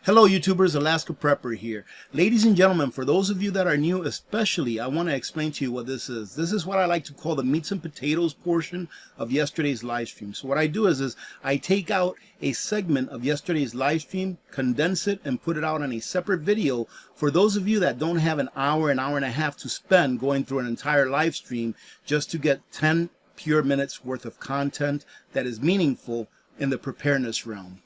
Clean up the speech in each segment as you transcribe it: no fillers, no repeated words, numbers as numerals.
Hello YouTubers, Alaska Prepper here. Ladies and gentlemen, for those of you that are new especially, I want to explain to you what this is. This is what I like to call the meats and potatoes portion of yesterday's live stream. So what I do is I take out a segment of yesterday's live stream, condense it, and put it out on a separate video for those of you that don't have an hour and a half to spend going through an entire live stream just to get 10 pure minutes worth of content that is meaningful in the preparedness realm.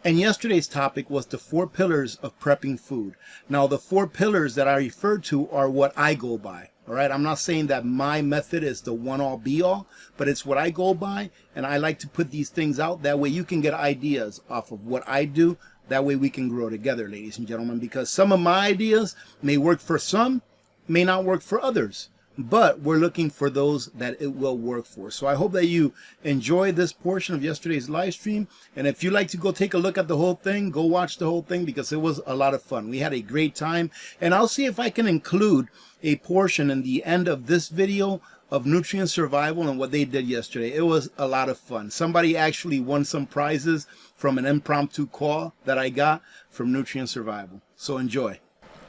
And yesterday's topic was the 4 pillars of prepping food. Now, the 4 pillars that I referred to are what I go by. All right, I'm not saying that my method is the one-all be-all, but it's what I go by, and I like to put these things out. That way you can get ideas off of what I do. That way we can grow together, ladies and gentlemen, because some of my ideas may work for some, may not work for others. But we're looking for those that it will work for. So I hope that you enjoy this portion of yesterday's live stream. And if you'd like to go take a look at the whole thing, go watch the whole thing because it was a lot of fun. We had a great time. And I'll see if I can include a portion in the end of this video of nutrient survival and what they did yesterday. It was a lot of fun. Somebody actually won some prizes from an impromptu call that I got from nutrient survival. So enjoy.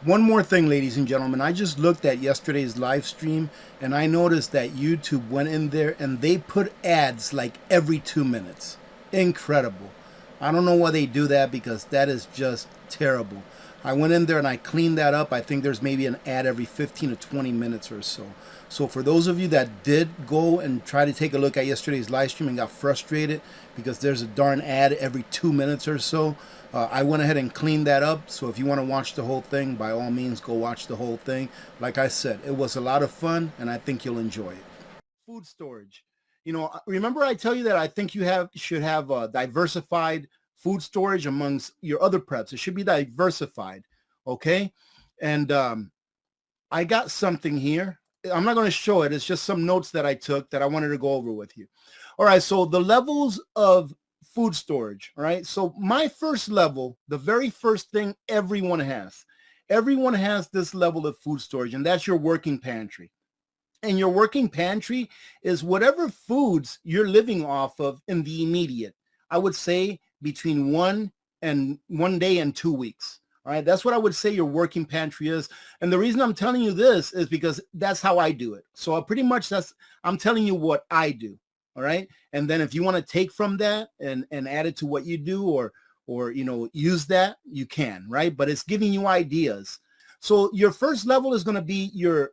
One more thing, ladies and gentlemen, I just looked at yesterday's live stream and I noticed that YouTube went in there and they put ads like every 2 minutes. Incredible. I don't know why they do that because that is just terrible. I went in there and I cleaned that up. I think there's maybe an ad every 15 to 20 minutes or so. So for those of you that did go and try to take a look at yesterday's live stream and got frustrated because there's a darn ad every 2 minutes or so, I went ahead and cleaned that up. So if you want to watch the whole thing, by all means, go watch the whole thing. Like I said, it was a lot of fun and I think you'll enjoy it. Food storage. You know, remember I tell you that I think you should have diversified food storage amongst your other preps. It should be diversified, okay? And I got something here. I'm not going to show it. It's just some notes that I took that I wanted to go over with you. All right, so the levels of food storage, all right? So my first level, the very first thing everyone has this level of food storage, and that's your working pantry. And your working pantry is whatever foods you're living off of in the immediate. I would say between 1 day and 2 weeks. All right, that's what I would say your working pantry is. And the reason I'm telling you this is because that's how I do it. So pretty much I'm telling you what I do. All right. And then if you want to take from that and add it to what you do or, you know, use that, you can, right? But it's giving you ideas. So your first level is going to be your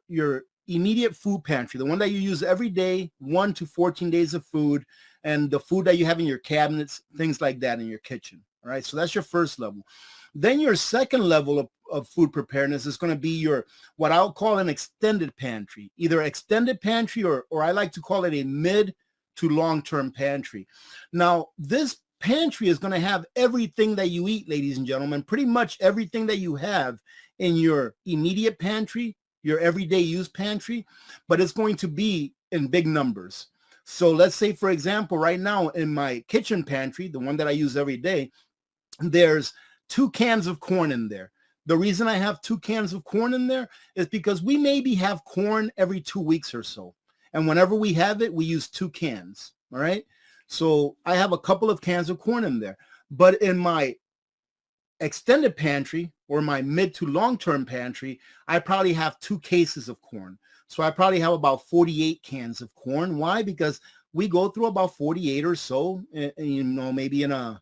immediate food pantry, the one that you use every day, 1 to 14 days of food, and the food that you have in your cabinets, things like that in your kitchen. All right. So that's your first level. Then your second level of food preparedness is going to be your, what I'll call an extended pantry, either extended pantry or I like to call it a mid to long-term pantry. Now, this pantry is going to have everything that you eat, ladies and gentlemen, pretty much everything that you have in your immediate pantry, your everyday use pantry, but it's going to be in big numbers. So let's say, for example, right now in my kitchen pantry, the one that I use every day, there's 2 cans of corn in there. The reason I have 2 cans of corn in there is because we maybe have corn every 2 weeks or so. And whenever we have it, we use 2 cans. All right. So I have a couple of cans of corn in there. But in my extended pantry or my mid to long-term pantry, I probably have 2 cases of corn. So I probably have about 48 cans of corn. Why? Because we go through about 48 or so, you know, maybe in a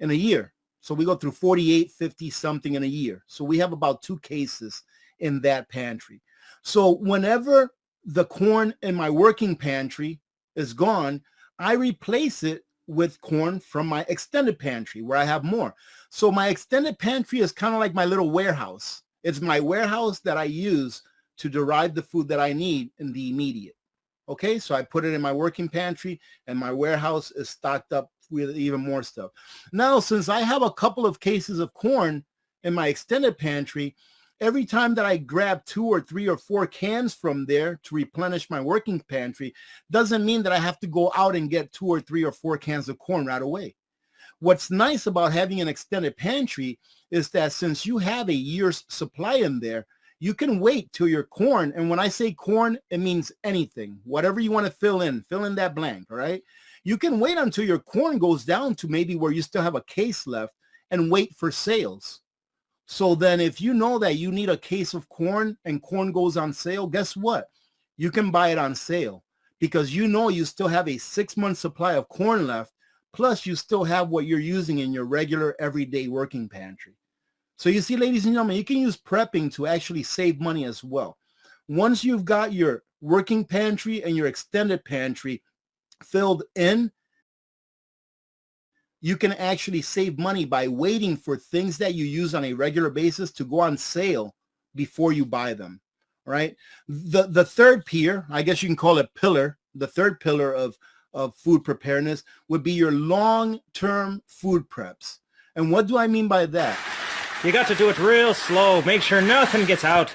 year. So we go through 48, 50 something in a year. So we have about 2 cases in that pantry. So whenever the corn in my working pantry is gone, I replace it with corn from my extended pantry where I have more. So my extended pantry is kind of like my little warehouse. It's my warehouse that I use to derive the food that I need in the immediate. Okay, so I put it in my working pantry and my warehouse is stocked up with even more stuff. Now, since I have a couple of cases of corn in my extended pantry, every time that I grab 2 or 3 or 4 cans from there to replenish my working pantry doesn't mean that I have to go out and get 2 or 3 or 4 cans of corn right away. What's nice about having an extended pantry is that since you have a year's supply in there, you can wait till your corn, and when I say corn, it means anything, whatever you want to fill in that blank, all right? You can wait until your corn goes down to maybe where you still have a case left, and wait for sales. So then if you know that you need a case of corn and corn goes on sale, guess what? You can buy it on sale because you know you still have a 6-month supply of corn left, plus you still have what you're using in your regular everyday working pantry. So you see, ladies and gentlemen, you can use prepping to actually save money as well. Once you've got your working pantry and your extended pantry filled in, you can actually save money by waiting for things that you use on a regular basis to go on sale before you buy them, right? The third pier, I guess you can call it pillar, the third pillar of food preparedness would be your long-term food preps. And what do I mean by that? You got to do it real slow. Make sure nothing gets out.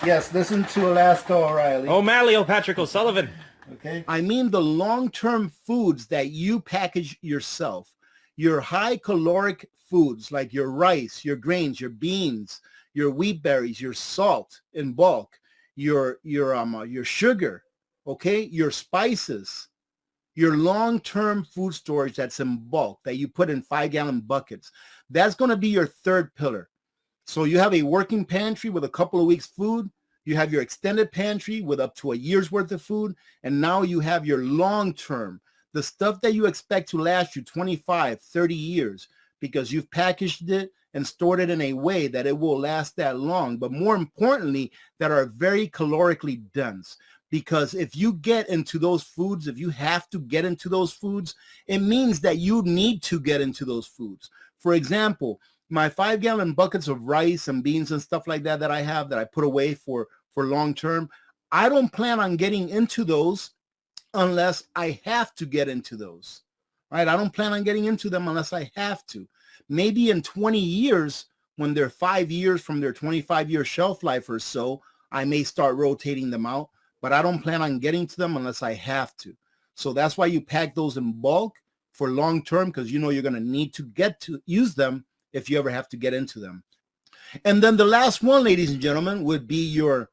Yes, listen to Alaska O'Reilly. O'Malley, O'Patrick O'Sullivan. Okay. I mean the long-term foods that you package yourself. Your high caloric foods like your rice, your grains, your beans, your wheat berries, your salt in bulk, your sugar, okay, your spices, your long-term food storage that's in bulk that you put in 5-gallon buckets. That's going to be your third pillar. So you have a working pantry with a couple of weeks food. You have your extended pantry with up to a year's worth of food. And now you have your long-term, the stuff that you expect to last you 25, 30 years because you've packaged it and stored it in a way that it will last that long. But more importantly, that are very calorically dense. Because if you get into those foods, if you have to get into those foods, it means that you need to get into those foods. For example, my 5-gallon buckets of rice and beans and stuff like that I have that I put away for long term, I don't plan on getting into those unless I have to get into those, right? I don't plan on getting into them unless I have to. Maybe in 20 years, when they're 5 years from their 25-year shelf life or so, I may start rotating them out, but I don't plan on getting to them unless I have to. So that's why you pack those in bulk for long term, because you know you're going to need to get to use them if you ever have to get into them. And then the last one, ladies and gentlemen, would be your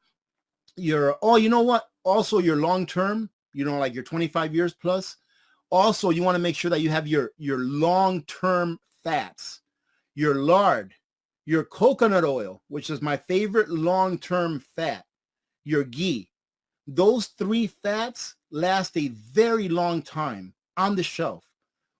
oh, you know what? Also your long term, you know, like your 25 years plus. Also, you want to make sure that you have your long-term fats, your lard, your coconut oil, which is my favorite long-term fat, your ghee. Those 3 fats last a very long time on the shelf,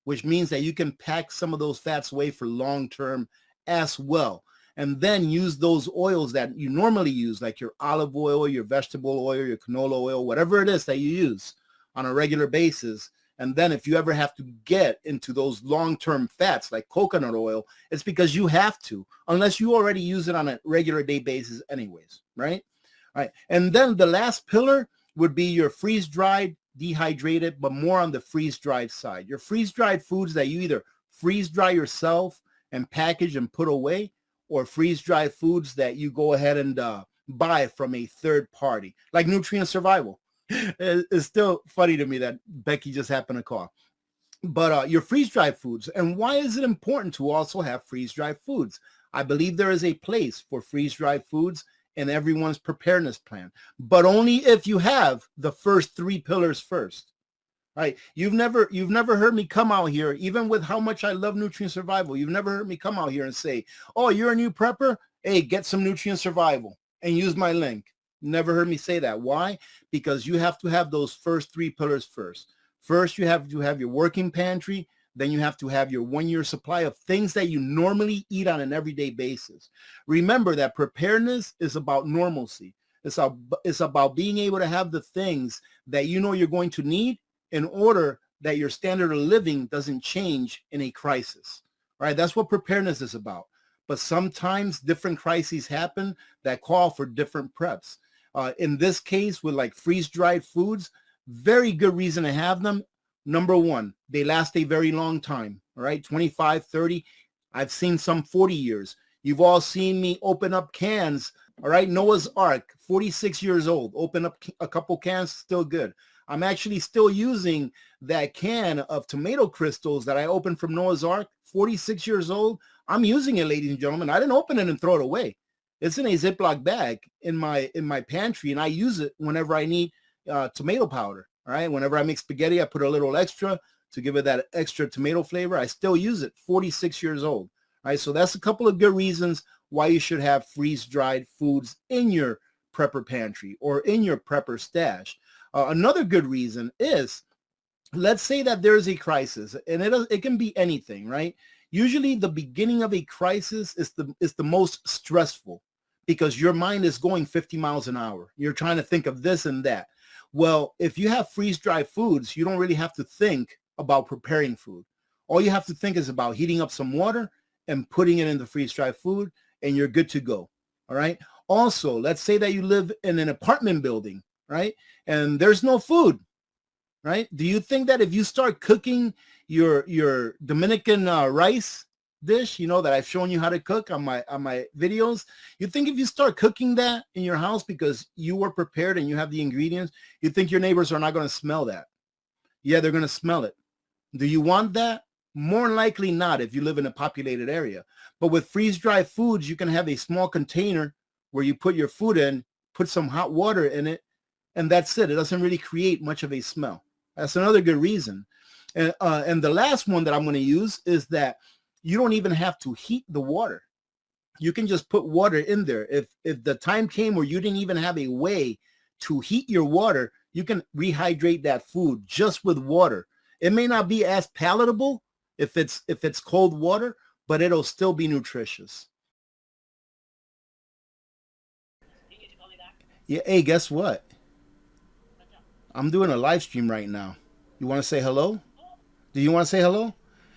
which means that you can pack some of those fats away for long-term as well. And then use those oils that you normally use, like your olive oil, your vegetable oil, your canola oil, whatever it is that you use on a regular basis. And then if you ever have to get into those long-term fats like coconut oil, it's because you have to, unless you already use it on a regular day basis anyways, right? All right. And then the last pillar would be your freeze-dried, dehydrated, but more on the freeze-dried side. Your freeze-dried foods that you either freeze-dry yourself and package and put away, or freeze-dried foods that you go ahead and buy from a third party, like Nutrient Survival. It's still funny to me that Becky just happened to call. But your freeze-dried foods. And why is it important to also have freeze-dried foods? I believe there is a place for freeze-dried foods in everyone's preparedness plan, but only if you have the first 3 pillars first. Right? You've never heard me come out here, even with how much I love Nutrient Survival. You've never heard me come out here and say, oh, you're a new prepper? Hey, get some Nutrient Survival and use my link. Never heard me say that. Why? Because you have to have those first 3 pillars first. First, you have to have your working pantry. Then you have to have your 1-year supply of things that you normally eat on an everyday basis. Remember that preparedness is about normalcy. It's about being able to have the things that you know you're going to need in order that your standard of living doesn't change in a crisis, right? That's what preparedness is about. But sometimes different crises happen that call for different preps. In this case, with like freeze-dried foods, very good reason to have them. Number one, they last a very long time, all right? 25, 30. I've seen some 40 years. You've all seen me open up cans, all right? Noah's Ark, 46 years old. Open up a couple cans, still good. I'm actually still using that can of tomato crystals that I opened from Noah's Ark, 46 years old. I'm using it, ladies and gentlemen. I didn't open it and throw it away. It's in a Ziploc bag in my pantry, and I use it whenever I need tomato powder. All right, whenever I make spaghetti, I put a little extra to give it that extra tomato flavor. I still use it, 46 years old. All right, so that's a couple of good reasons why you should have freeze-dried foods in your prepper pantry or in your prepper stash. Another good reason is, let's say that there's a crisis, and it can be anything, right? Usually the beginning of a crisis is the most stressful because your mind is going 50 miles an hour. You're trying to think of this and that. Well, if you have freeze-dried foods, you don't really have to think about preparing food. All you have to think is about heating up some water and putting it in the freeze-dried food, and you're good to go. All right. Also, let's say that you live in an apartment building, right? And there's no food, right? Do you think that if you start cooking your Dominican rice dish, you know, that I've shown you how to cook on my videos, you think if you start cooking that in your house because you were prepared and you have the ingredients, you think your neighbors are not going to smell that? Yeah, they're going to smell it. Do you want that? More likely not if you live in a populated area. But with freeze-dried foods, you can have a small container where you put your food in, put some hot water in it, and that's it. It doesn't really create much of a smell. That's another good reason. And the last one that I'm going to use is that you don't even have to heat the water. You can just put water in there. If the time came where you didn't even have a way to heat your water, you can rehydrate that food just with water. It may not be as palatable if it's cold water, but it'll still be nutritious. Yeah, hey, guess what? I'm doing a live stream right now. You want to say hello? Do you want to say hello?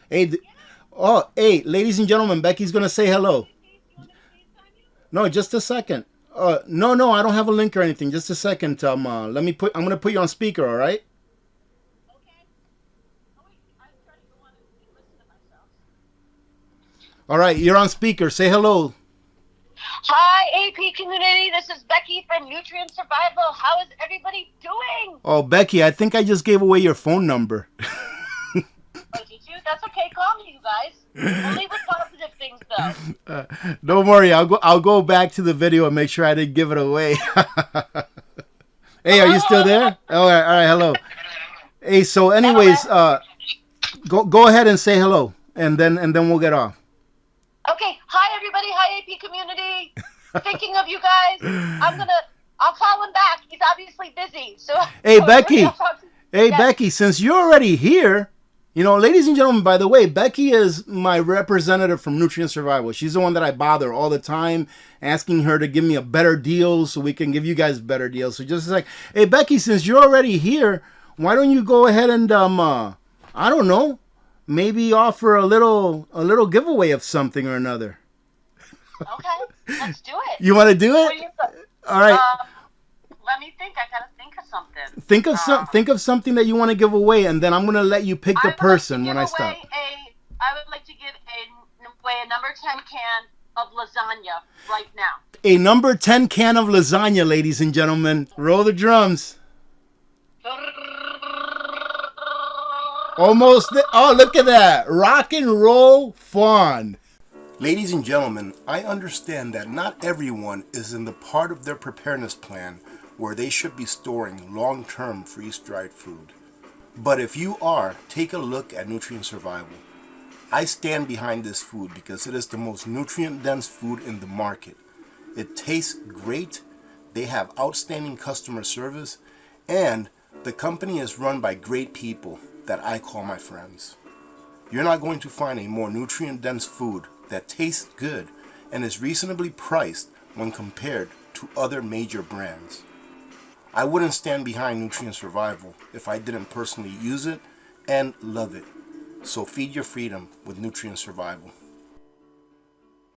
Hey, hey, ladies and gentlemen, Becky's going to say hello. No, just a second. No, I don't have a link or anything. Just a second. I'm going to put you on speaker, all right? All right, you're on speaker. Say hello. Hi, AP community. This is Becky from Nutrient Survival. How is everybody doing? Oh, Becky, I think I just gave away your phone number. Oh, did you? That's okay. Call me, you guys. Only with positive things, though. Don't worry. I'll go back to the video and make sure I didn't give it away. Hey, are you still there? All right. Hello. Hey, so anyways, go ahead and say hello, and then we'll get off. Okay. Hi, everybody. Hi, AP community. Thinking of you guys. I'll call him back. He's obviously busy. So. Hey, Becky. Hey, yes. Becky. Since you're already here, you know, ladies and gentlemen. By the way, Becky is my representative from Nutrient Survival. She's the one that I bother all the time, asking her to give me a better deal so we can give you guys better deals. So just like, hey, Becky, since you're already here, why don't you go ahead and I don't know. Maybe offer a little giveaway of something or another. Okay, let's do it. You want to do it? All right. Let me think. I gotta think of something. Think of something that you want to give away, and then I'm gonna let you pick the person when I stop. I would like to give away a number 10 can of lasagna right now. A number 10 can of lasagna, ladies and gentlemen. Roll the drums. Almost. Oh, look at that. Rock and roll fun. Ladies and gentlemen, I understand that not everyone is in the part of their preparedness plan where they should be storing long-term freeze-dried food. But if you are, take a look at Nutrient Survival. I stand behind this food because it is the most nutrient-dense food in the market. It tastes great, they have outstanding customer service, and the company is run by great people that I call my friends. You're not going to find a more nutrient-dense food that tastes good and is reasonably priced when compared to other major brands. I wouldn't stand behind Nutrient Survival if I didn't personally use it and love it. So feed your freedom with Nutrient Survival.